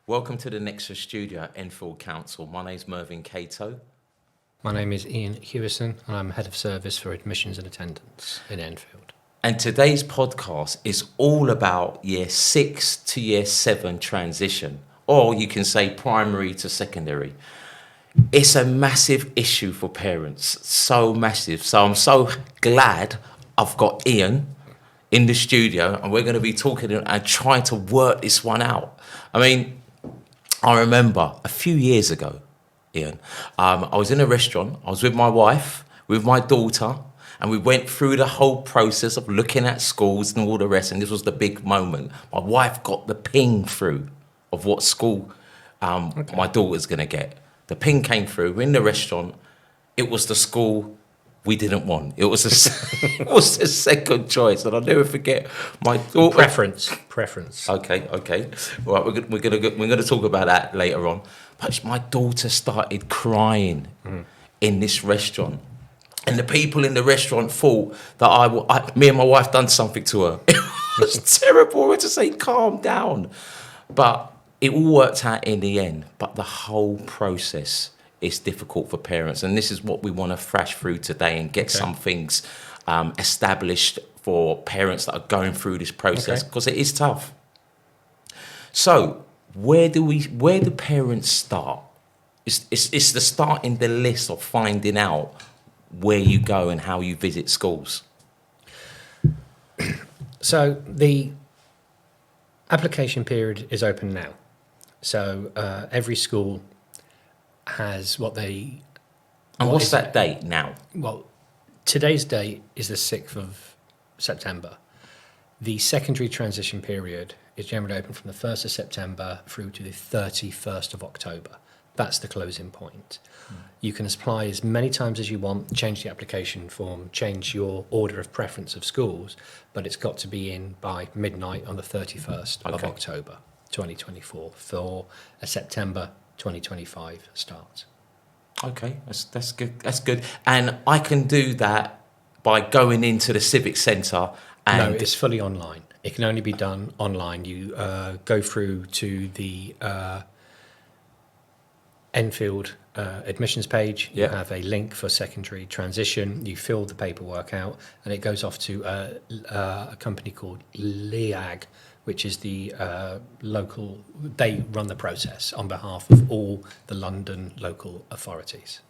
Welcome to the Nexus Studio at Enfield Council. My name's Mervyn Cato. My name is Ian Hewison and I'm Head of Service for Admissions and Attendance in Enfield. And today's podcast is all about Year 6 to Year 7 transition, or you can say primary to secondary. It's a massive issue for parents, so massive. So I'm so glad I've got Ian in the studio and we're going to be talking and trying to work this one out. I remember a few years ago, Ian, I was in a restaurant. I was with my wife, with my daughter, and we went through the whole process of looking at schools and all the rest. And this was the big moment. My wife got the ping through of what school my daughter's going to get. The ping came through. We're in the restaurant. It was the school we didn't want. It was it was the second choice, and I'll never forget my daughter. Preference. Okay. Right, we're gonna talk about that later on. But my daughter started crying in this restaurant, and the people in the restaurant thought that me and my wife done something to her. It was terrible. We had to say, calm down, but it all worked out in the end. But the whole process is difficult for parents, and this is what we want to thrash through today and get some things established for parents that are going through this process, because it is tough. So where do parents start? It's the start in the list of finding out where you go and how you visit schools. So the application period is open now. So every school has what's that date now? Well, today's date is the 6th of September. The secondary transition period is generally open from the 1st of September through to the 31st of October. That's the closing point. You can apply as many times as you want, change the application form, change your order of preference of schools, but it's got to be in by midnight on the 31st of October 2024 for a September 2025 start. Okay, that's good. That's good. And I can do that by going into the civic centre. And no, it's fully online. It can only be done online. You go through to the Enfield admissions page. You have a link for secondary transition. You fill the paperwork out, and it goes off to a company called LEAG, which is the local. They run the process on behalf of all the London local authorities.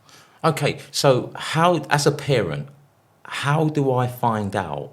Okay, so how, as a parent, how do I find out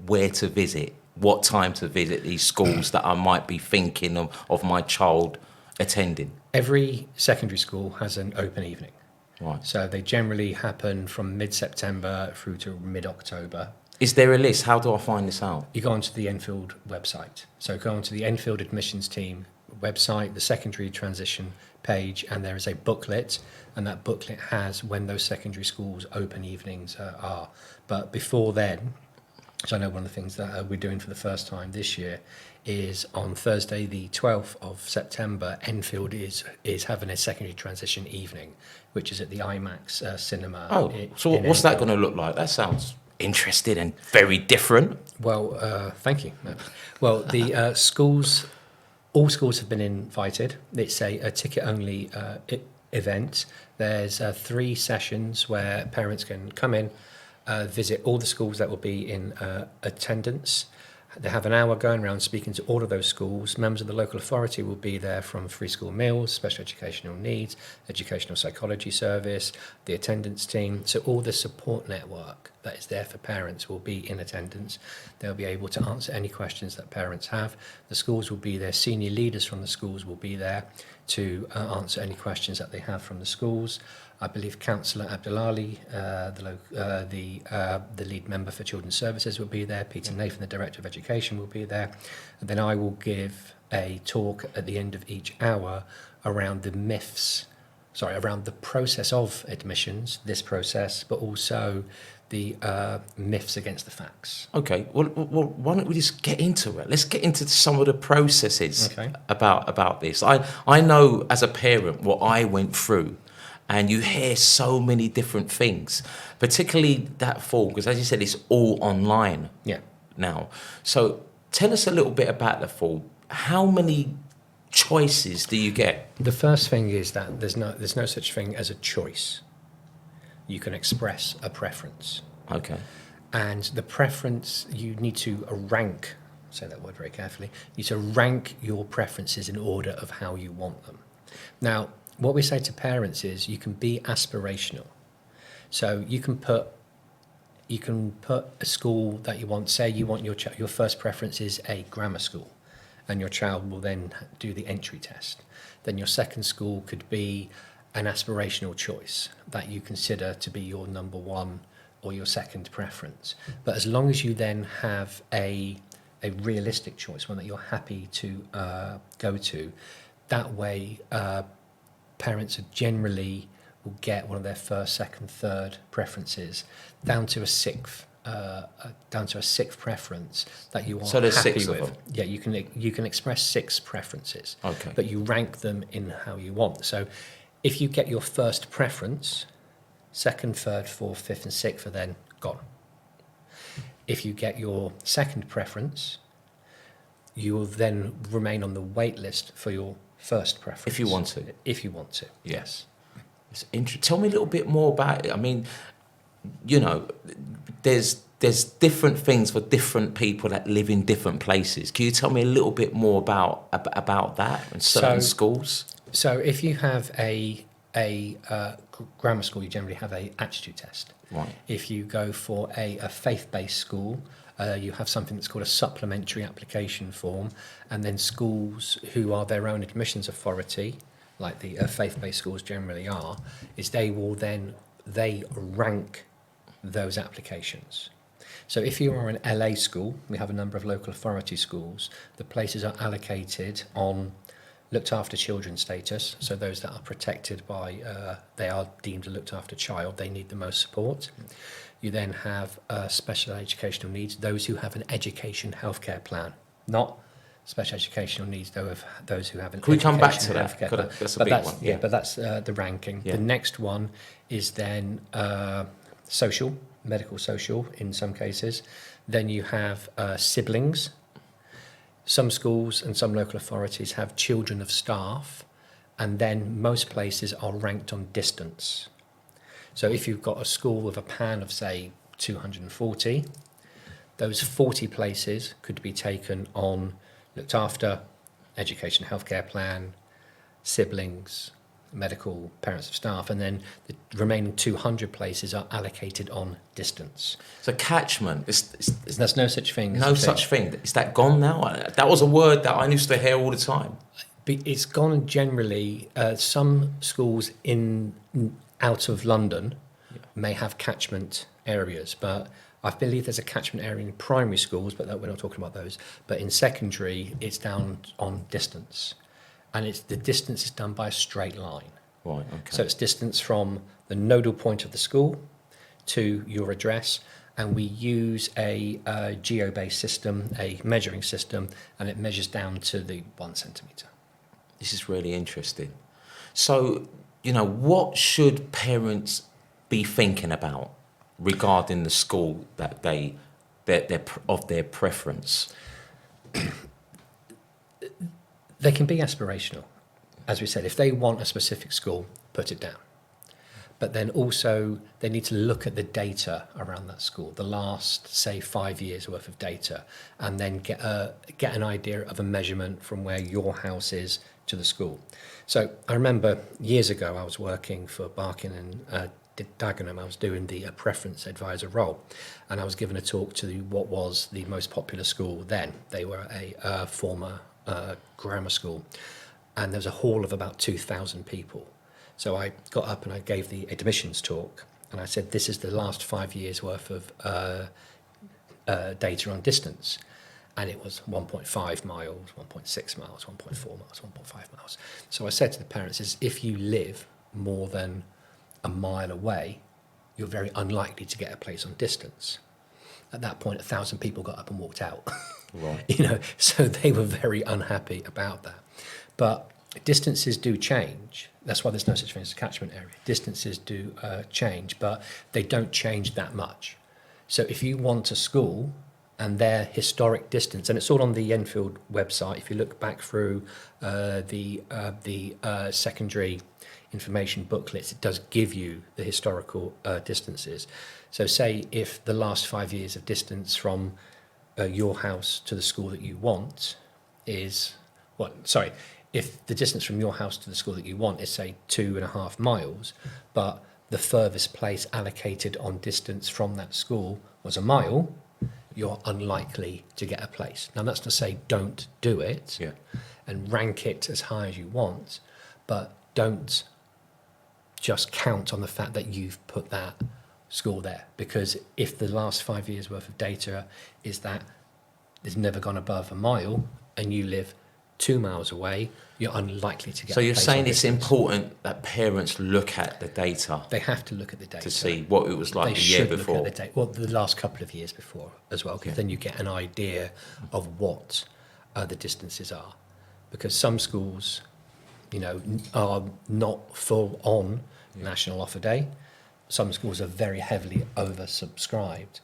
where to visit, what time to visit these schools that I might be thinking of my child attending? Every secondary school has an open evening. Right. So they generally happen from mid-September through to mid-October. Is there a list? How do I find this out? You go onto the Enfield website. So go onto the Enfield admissions team website, the secondary transition page, and there is a booklet, and that booklet has when those secondary schools open evenings are. But before then, so I know one of the things that we're doing for the first time this year is on Thursday, the 12th of September, Enfield is having a secondary transition evening, which is at the IMAX cinema. Oh, so what's that going to look like? That sounds interesting and very different. Well, thank you. Well, the all schools have been invited. It's a ticket-only event. There's 3 sessions where parents can come in, visit all the schools that will be in attendance. They have an hour going around speaking to all of those schools. Members of the local authority will be there from free school meals, special educational needs, educational psychology service, the attendance team. So all the support network that is there for parents will be in attendance. They'll be able to answer any questions that parents have. The schools will be there. Senior leaders from the schools will be there to answer any questions that they have from the schools. I believe Councillor Abdulali, the lead member for Children's Services, will be there. Peter Nathan, the Director of Education, will be there. And then I will give a talk at the end of each hour around around the process of admissions, this process, but also the myths against the facts. Okay, well, why don't we just get into it? Let's get into some of the processes about this. I know as a parent what I went through. And you hear so many different things, particularly that fall, because as you said, it's all online now. So tell us a little bit about the fall. How many choices do you get? The first thing is that there's no such thing as a choice. You can express a preference. Okay. And the preference, you need to rank, say that word very carefully, you need to rank your preferences in order of how you want them. Now, what we say to parents is you can be aspirational. So you can put a school that you want, say you want your first preference is a grammar school, and your child will then do the entry test. Then your second school could be an aspirational choice that you consider to be your number one or your second preference. But as long as you then have a realistic choice, one that you're happy to go to, that way parents are generally will get one of their first, second, third preferences down to a sixth preference that you are so there's happy 6 with. of them. Yeah, you can express 6 preferences, Okay. but you rank them in how you want. So if you get your first preference, second, third, fourth, fifth, and sixth are then gone. If you get your second preference, you will then remain on the wait list for your first preference. If you want to. If you want to. Yes. It's Tell me a little bit more about it. I mean, you know, there's different things for different people that live in different places. Can you tell me a little bit more about that and certain schools? So if you have a grammar school, you generally have a aptitude test. Right. If you go for a faith-based school, you have something that's called a supplementary application form, and then schools who are their own admissions authority, like the faith-based schools generally are, is they rank those applications. So if you are an LA school, we have a number of local authority schools, the places are allocated on looked after children status, so those that are protected by, they are deemed a looked after child, they need the most support. You then have special educational needs, those who have an education healthcare plan, not special educational needs, those who have an Can we come back to education that? healthcare plan. That's a big one. Yeah, but that's the ranking. Yeah. The next one is then social, medical social in some cases. Then you have siblings. Some schools and some local authorities have children of staff, and then most places are ranked on distance. So if you've got a school with a PAN of, say, 240, those 40 places could be taken on looked after, education healthcare plan, siblings, medical, parents of staff, and then the remaining 200 places are allocated on distance. So catchment, There's no such thing. no such thing. Is that gone now? That was a word that I used to hear all the time. It's gone generally. Some schools out of London may have catchment areas, but I believe there's a catchment area in primary schools, but we're not talking about those. But in secondary, it's down on distance. And the distance is done by a straight line. Right, okay. So it's distance from the nodal point of the school to your address, and we use a geo-based system, a measuring system, and it measures down to the 1 centimetre. This is really interesting. So, you know, what should parents be thinking about regarding the school that they're of their preference? They can be aspirational. As we said, if they want a specific school, put it down. But then also they need to look at the data around that school, the last, say, 5 years worth of data, and then get an idea of a measurement from where your house is to the school. So I remember years ago I was working for Barking and Dagenham. I was doing the preference advisor role, and I was given a talk to what was the most popular school then. They were a former grammar school, and there was a hall of about 2,000 people. So I got up and I gave the admissions talk, and I said, this is the last 5 years worth of data on distance. And it was 1.5 miles, 1.6 miles, 1.4 miles, 1.5 miles. So I said to the parents, if you live more than a mile away, you're very unlikely to get a place on distance. At that point, 1,000 people got up and walked out. Right. So they were very unhappy about that. But distances do change. That's why there's no such thing as a catchment area. Distances do change, but they don't change that much. So if you want a school and their historic distance, and it's all on the Enfield website. If you look back through the secondary information booklets, it does give you the historical distances. So say if the last 5 years of distance from your house to the school that you want is, if the distance from your house to the school that you want is, say, 2.5 miles, but the furthest place allocated on distance from that school was 1 mile, you're unlikely to get a place. Now, that's to say don't do it and rank it as high as you want, but don't just count on the fact that you've put that school there. Because if the last 5 years worth of data is that it's never gone above 1 mile and you live 2 miles away, you're unlikely to get. So you're saying it's distance. important that parents look at the data. They have to look at the data to see what it was like they the year should before. Look at the data. Well, the last couple of years before as well, because then you get an idea of what the distances are. Because some schools, are not full on National Offer Day. Some schools are very heavily oversubscribed,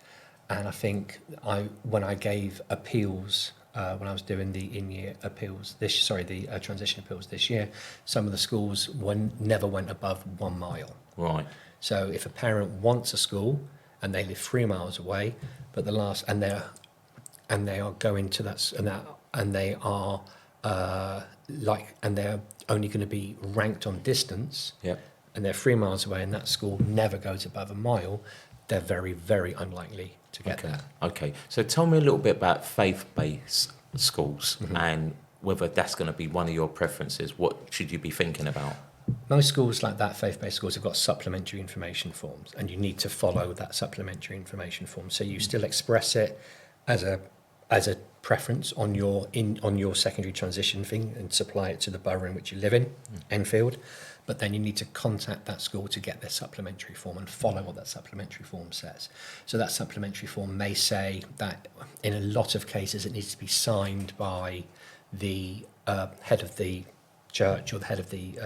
and I think when I gave appeals. When I was doing the in-year appeals the transition appeals this year, some of the schools never went above 1 mile. Right. So if a parent wants a school and they live 3 miles away, but they are going to that, and they are and they're only going to be ranked on distance. Yep. And they're 3 miles away, and that school never goes above 1 mile. They're very, very unlikely to get there. Okay. So tell me a little bit about faith-based schools and whether that's going to be one of your preferences. What should you be thinking about? Most schools like that, faith-based schools, have got supplementary information forms, and you need to follow that supplementary information form. So you still express it as a preference on your secondary transition thing and supply it to the borough in which you live in, Enfield. But then you need to contact that school to get their supplementary form and follow what that supplementary form says. So that supplementary form may say that in a lot of cases it needs to be signed by the head of the church or the head of the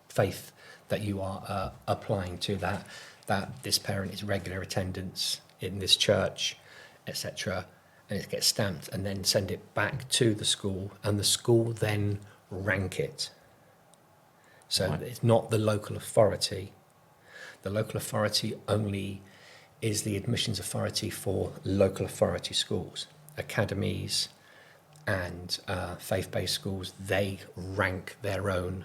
faith that you are applying to, that this parent is regular attendance in this church, etc. And it gets stamped and then send it back to the school, and the school then rank it. So It's not the local authority. The local authority only is the admissions authority for local authority schools. Academies and faith-based schools, they rank their own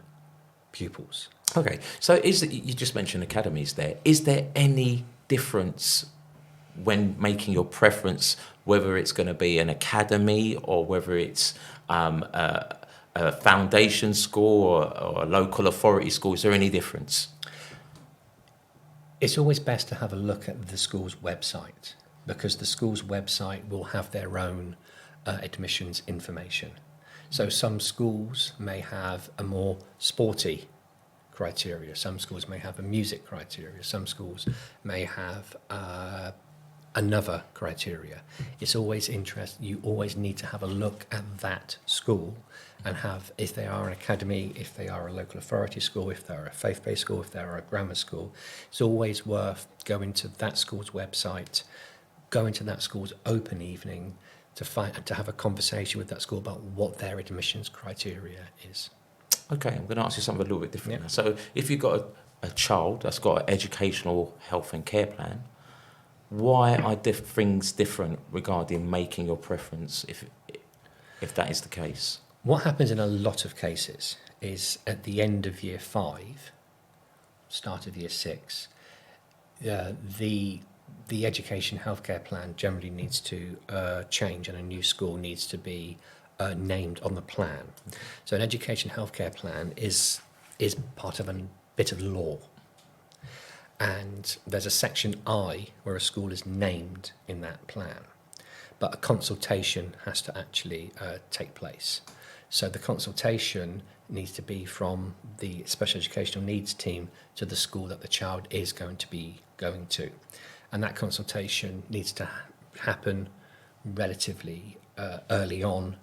pupils. Okay, so you just mentioned academies there. Is there any difference when making your preference, whether it's going to be an academy or whether it's a foundation school or a local authority school? Is there any difference? It's always best to have a look at the school's website, because the school's website will have their own admissions information. So some schools may have a more sporty criteria, some schools may have a music criteria, some schools may have another criteria. It's always interesting. You always need to have a look at that school and have, if they are an academy, if they are a local authority school, if they're a faith-based school, if they're a grammar school, it's always worth going to that school's website, going to that school's open evening to have a conversation with that school about what their admissions criteria is. Okay, I'm going to ask you something a little bit different. Yeah. So if you've got a child that's got an educational health and care plan, why are things different regarding making your preference if that is the case? What happens in a lot of cases is at the end of year 5, start of year 6, the education healthcare plan generally needs to change, and a new school needs to be named on the plan. So an education healthcare plan is part of a bit of law. And there's a section I where a school is named in that plan, but a consultation has to actually take place. So the consultation needs to be from the special educational needs team to the school that the child is going to be going to. And that consultation needs to happen relatively early on,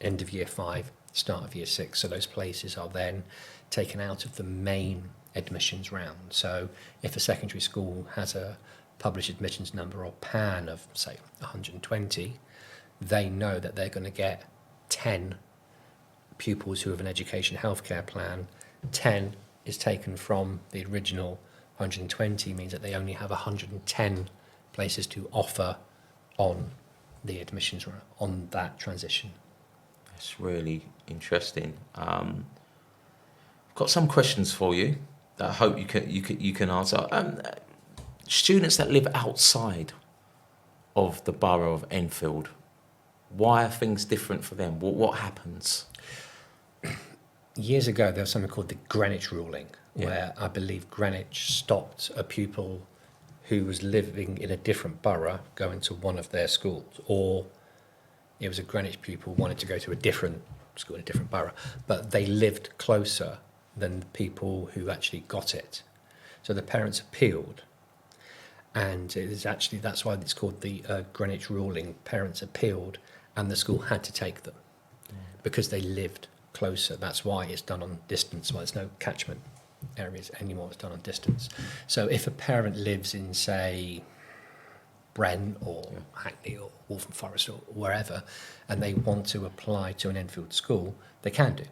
end of year 5, start of year 6. So those places are then taken out of the main admissions round. So if a secondary school has a published admissions number or PAN of, say, 120, they know that they're going to get 10 pupils who have an education healthcare plan. 10 is taken from the original 120, means that they only have 110 places to offer on the admissions on that transition. That's really interesting. I've got some questions for you that I hope you can answer. Students that live outside of the borough of Enfield, why are things different for them? What happens? Years ago, there was something called the Greenwich ruling, Yeah. where I believe Greenwich stopped a pupil who was living in a different borough going to one of their schools, or it was a Greenwich pupil wanted to go to a different school in a different borough, but they lived closer than the people who actually got it. So the parents appealed, and it is actually, that's why it's called the Greenwich ruling. Parents appealed, and the school had to take them because they lived closer. That's why it's done on distance. Well, there's no catchment areas anymore. It's done on distance. So if a parent lives in, say, Brent or Hackney or Waltham Forest or wherever, and they want to apply to an Enfield school, they can do.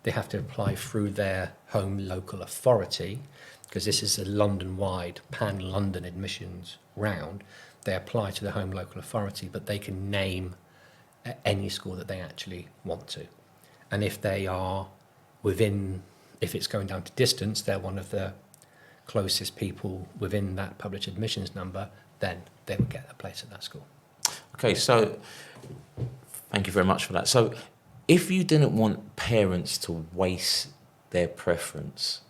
They have to apply through their home local authority, because this is a London-wide, pan-London admissions round. They apply to the home local authority, but they can name any school that they actually want to. And if they are within, if it's going down to distance, they're one of the closest people within that published admissions number, then they would get a place at that school. Okay, so thank you very much for that. So if you didn't want parents to waste their preference,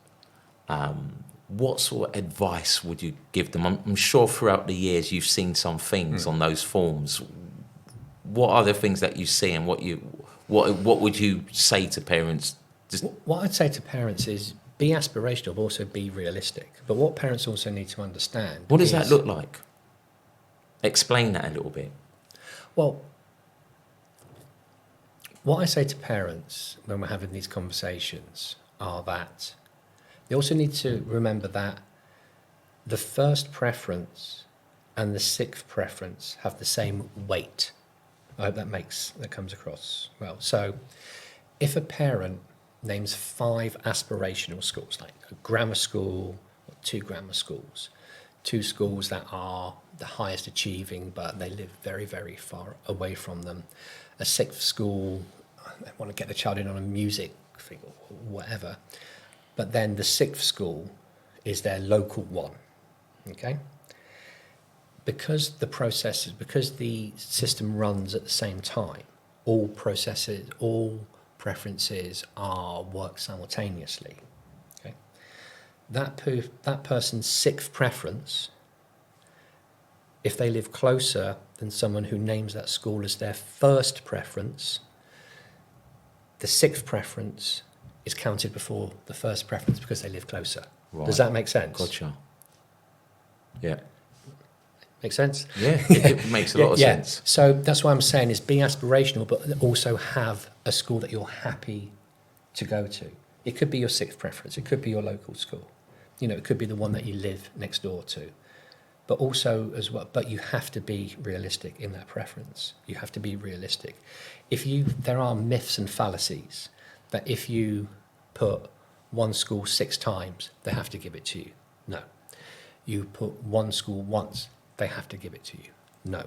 what sort of advice would you give them? I'm sure throughout the years you've seen some things on those forms. What are the things that you see, and what would you say to parents? What I'd say to parents is be aspirational, but also be realistic. But what parents also need to understand. What does that look like? Explain that a little bit. Well, what I say to parents when we're having these conversations are that they also need to remember that the first preference and the sixth preference have the same weight. I hope that comes across well. So if a parent names 5 aspirational schools, like a grammar school or 2 grammar schools, 2 schools that are the highest achieving, but they live very, very far away from them, a 6th school, they want to get the child in on a music thing or whatever, but then the 6th school is their local one, okay? Because the system runs at the same time, all preferences are work simultaneously. Okay, that person's 6th preference, if they live closer than someone who names that school as their first preference, the 6th preference is counted before the first preference because they live closer. Right. Does that make sense? Gotcha. Yeah. Make sense? Yeah, it makes a lot of sense. So that's what I'm saying is be aspirational, but also have a school that you're happy to go to. It could be your 6th preference. It could be your local school. It could be the one that you live next door to. But also as well, but you have to be realistic in that preference. You have to be realistic. There are myths and fallacies that if you put one school 6 times, they have to give it to you. No. You put one school once, they have to give it to you. No.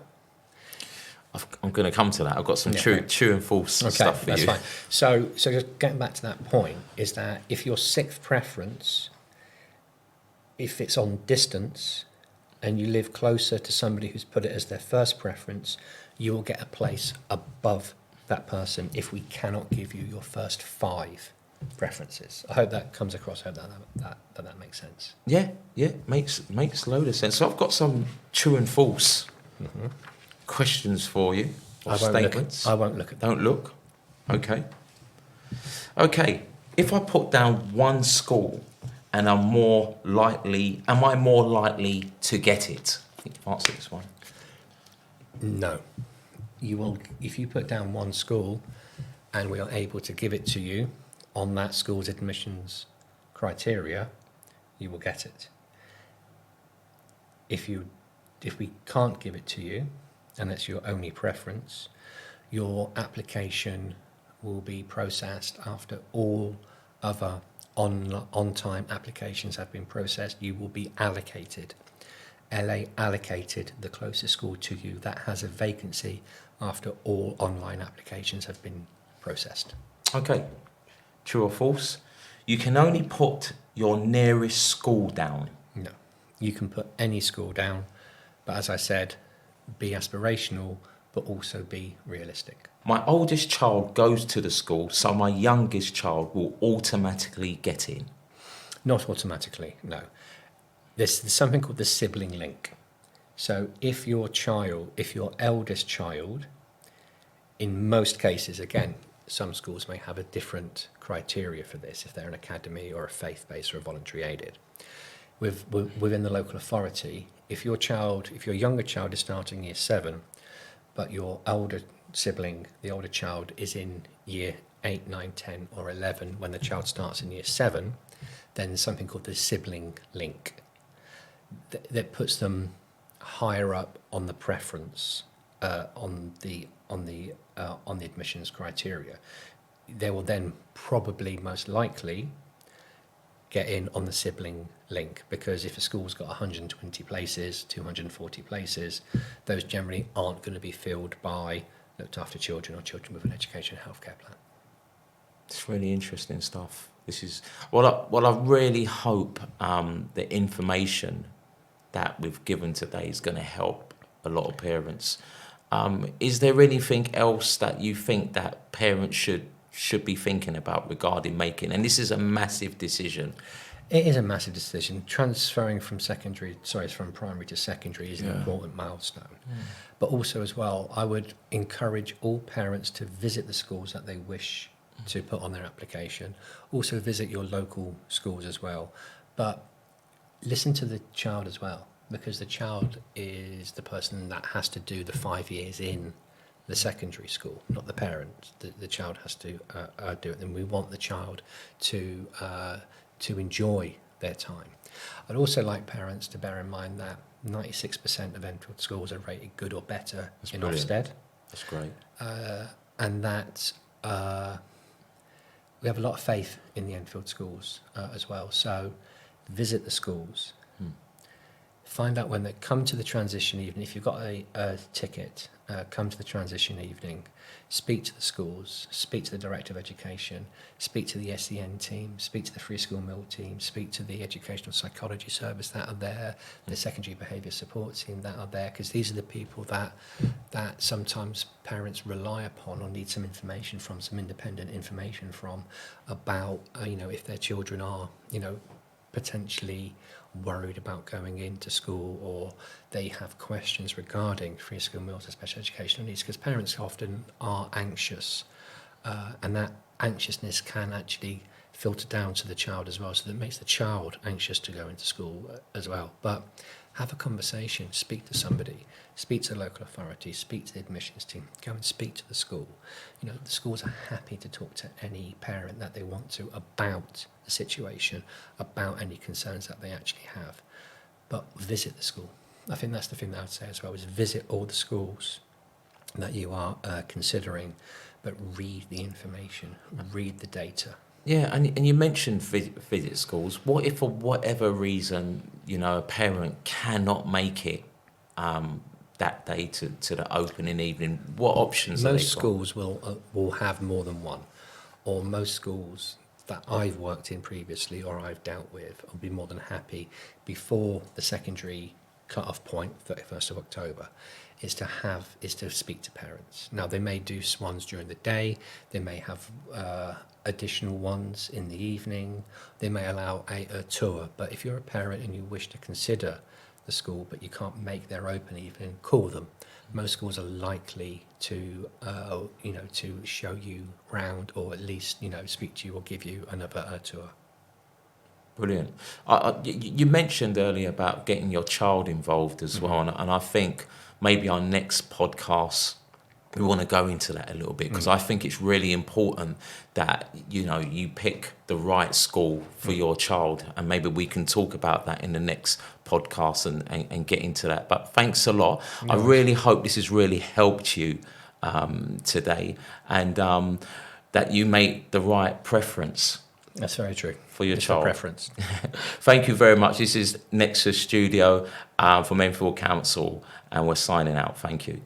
I'm going to come to that. I've got some true and false stuff for you. Fine. So just getting back to that point, is that if your 6th preference, if it's on distance and you live closer to somebody who's put it as their first preference, you will get a place above that person if we cannot give you your first 5 preferences. I hope that comes across. I hope that makes sense. Yeah, makes a load of sense. So I've got some true and false questions for you, or statements. I won't look at them. Don't look. Okay. If I put down one school, and am I more likely to get it? I think you've answered this one. No. You will, if you put down one school, and we are able to give it to you on that school's admissions criteria, you will get it. If you if we can't give it to you, and that's your only preference, your application will be processed after all other on-time applications have been processed. You will be allocated. LA allocated the closest school to you that has a vacancy after all online applications have been processed. Okay, true or false? You can only put your nearest school down. No, you can put any school down, but as I said, be aspirational, but also be realistic. My oldest child goes to the school, so my youngest child will automatically get in. Not automatically, no. There's something called the sibling link. So if your eldest child, in most cases, again, some schools may have a different criteria for this, if they're an academy or a faith-based or a voluntary aided. Within the local authority, if your younger child is starting year 7, but your older sibling, the older child, is in year 8, 9, 10 or 11 when the child starts in year 7, then there's something called the sibling link that puts them higher up on the preference on the admissions criteria. They will then probably most likely get in on the sibling link, because if a school's got 120 places, 240 places, those generally aren't going to be filled by looked after children or children with an education and healthcare plan. It's really interesting stuff. This is what I really hope the information that we've given today is going to help a lot of parents. Is there anything else that you think that parents should be thinking about regarding making? And this is a massive decision. It is a massive decision. Transferring from primary to secondary is an important milestone. But also as well, I would encourage all parents to visit the schools that they wish to put on their application. Also visit your local schools as well. But listen to the child as well, because the child is the person that has to do the 5 years in the secondary school, not the parent. The child has to do it, and we want the child to enjoy their time. I'd also like parents to bear in mind that 96% of Enfield schools are rated good or better in Ofsted. That's great. And that we have a lot of faith in the Enfield schools as well. So visit the schools. Find out when they come to the transition evening. If you've got a ticket, come to the transition evening. Speak to the schools, speak to the Director of Education, speak to the SEN team, speak to the Free School Meal team, speak to the Educational Psychology Service that are there, the Secondary Behaviour Support team that are there, because these are the people that sometimes parents rely upon or need some information from, some independent information from, about, if their children are, potentially worried about going into school, or they have questions regarding free school meals and special educational needs, because parents often are anxious, and that anxiousness can actually filter down to the child as well, so that makes the child anxious to go into school as well. But have a conversation, speak to somebody, speak to the local authority, speak to the admissions team, go and speak to the school. The schools are happy to talk to any parent that they want to about the situation, about any concerns that they actually have. But visit the school. I think that's the thing that I would say as well, is visit all the schools that you are considering, but read the information, read the data. Yeah, and you mentioned visit schools. What if for whatever reason, a parent cannot make it that day to the opening evening? What options are they got? Most schools will have more than one, or most schools that I've worked in previously or I've dealt with, I'll be more than happy before the secondary cut-off point, 31st of October, is to speak to parents. Now, they may do ones during the day, they may have additional ones in the evening, they may allow a tour, but if you're a parent and you wish to consider the school but you can't make their open evening, call them. Most schools are likely to to show you round, or at least speak to you or give you another tour. Brilliant. You mentioned earlier about getting your child involved as well, and I think maybe our next podcast we want to go into that a little bit, because I think it's really important that, you know, you pick the right school for your child, and maybe we can talk about that in the next podcast and get into that. But thanks a lot. I really hope this has really helped you today, and that you make the right preference. That's very true. For your it's child. A preference. Thank you very much. This is Nexus Studio from Enfield Council, and we're signing out. Thank you.